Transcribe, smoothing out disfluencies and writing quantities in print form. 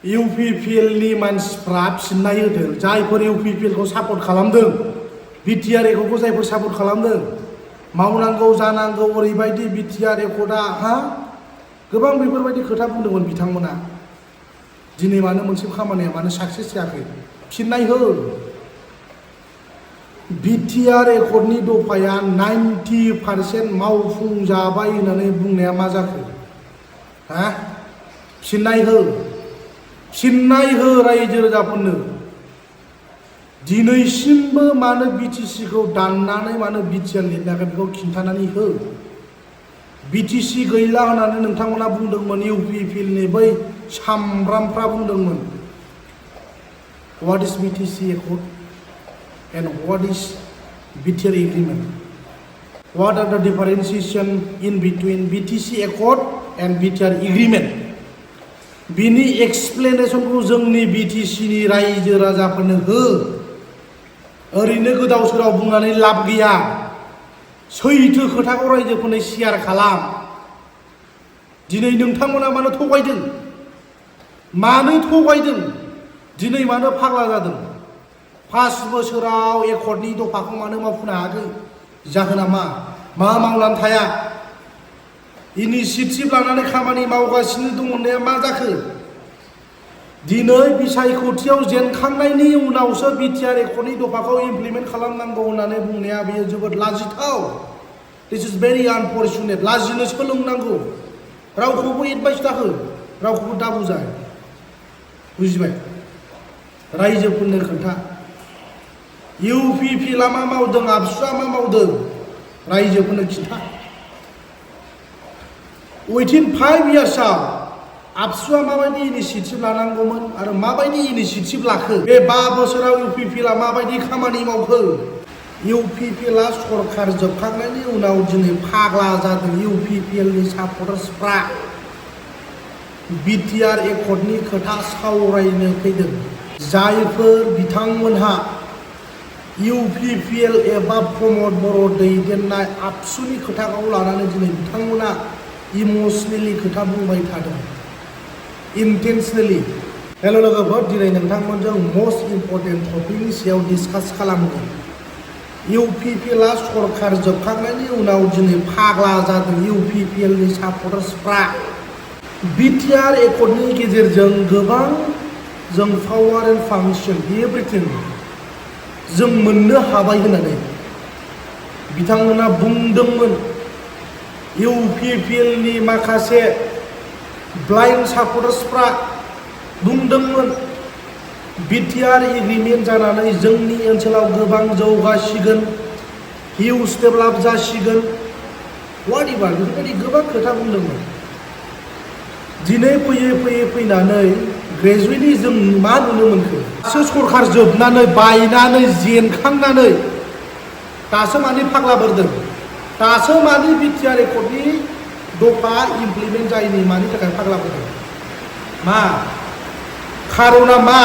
इउपिपिएलनि मानसिफ्रा फिननाय होदों जायफोर इउपिपिएलखौ सापर्ट खालामदों बिटिआर एकर्डखौ जायफोर सापर्ट खालामदों मावनांगौ जानांगौ ओरैबायदि बिटिआर एकर्डआ गोबां बेफोरबायदि खोथा बुंदोंमोन बिथांमोना दिनै मानो मोनसे खामानिया मानो साक्सेस जायाखै फिननाय हो बिटिआर एकर्डनि दफाया 90% मावफुंजाबाय होननानै बुंनाया मा जाखो फिननाय हो रायजो राजाफोरनो दिनैसिमबो मानो बिटिसिखौ दाननानै मानो बिटिआर लिरनाखै बेखौ खिन्थानानै हो बिटिसि गैला होननानै नोंथांमोना बुंदोंमोन इउपिपिएलनि बै सामब्रामफ्रा बुंदोंमोन what is BTC accord and what is BTR agreement? What are the differentiation in between BTC Accord and BTR agreement? बिनि एक्सप्लेनेशनखौ जोंनि बिटिसिनि रायजो राजाफोरनो हो ओरैनो गोदाव सोराव बुंनानै लाब गैया सैथो खोथाखौ रायजोफोरनो शेयार खालाम दिनै नोंथांमोना मानो थगायदों दिनै मानो फाग्ला जादों 5 बोसोराव एकर्डनि दफाखौ मानो मावफुंनो हायाखै जाहोना मा मावनानै थाया इनिसिएटिभ लानानै खामानि मावगासिनो दं होननाया मा जाखो दिनै बिसायख'थियाव जेनखांनायनि उनावसो बिटिआर एकर्डनि दफाखौ इमप्लिमेन्ट खालामनांगौ होननानै बुंनाया बेयो जोबोद लाजिथाव दिस इज भेरि आनफर्चुनेट लाजिनो सोलोंनांगौ रावखौबो एडभाइस दाहो रावखौबो दाबुजाय बुजिबाय रायजोफोरनो खोन्था इउपिपिएलआ मा मावदों आबसुआ मा मावदों रायजोफोरनो खिन्था उइथिन 5 इयार्सआव आबसुआ माबायदि इनिसिएटिभ लानांगौमोन आरो माबायदि इनिसिएटिभ लाखो बे 5 बोसोराव इउपिपिएलआ माबायदि खामानि मावखो इउपिपिएलआ सरकार जोबखांनायनि उनाव दिनै फाग्ला जादों इउपिपिएलनि सापर्टार्सफ्रा बिटिआर एकर्डनि खोथा सावरायनो फैदों जायफोर बिथांमोनहा इउपिपिएल एबा प्रमद बर' दैदेननाय आबसुनि खोथाखौ लानानै दिनै बिथांमोना इमसनेलि खोथा बुंबाय थादों इन्टेन्सनेलि हेल' लोगोफोर दिनै नोंथांमोनजों मस्ट इम्परटेन्ट टपिकनि सायाव डिसकास खालामगोन इउपिपिएलआ सरकार जोबखांनायनि उनाव दिनै फाग्ला जादों इउपिपिएलनि सापर्टार्सफ्रा बिटिआर एकर्डनि गेजेरजों गोबां जों पावार एन्ड फांसन एभ्रिथिं जों मोननो हाबाय होननानै बिथांमोना बुंदोंमोन इउपिपिएलनि माखासे ब्लाइन्ड सापर्टार्सफ्रा बुंदोंमोन बिटिआर एग्रिमेन्ट जानानै जोंनि ओनसोलाव गोबां जौगासिगोन हिउज डेभेलप जासिगोन वाटएभार बेफोरबायदि गोबां खोथा बुंदोंमोन दिनै फैनानै ग्रेजुवेटलि जों मा नुनो मोनखो दासो सरकार जोबनानै बायनानै जेनखांनानै दासो मानि फाग्ला बोरदों दासो मानि बिटिआर एकर्डनि दफा इमप्लिमेन्ट जायैनि मानि थाखाय फाग्ला बोरदों मा खार'ना मा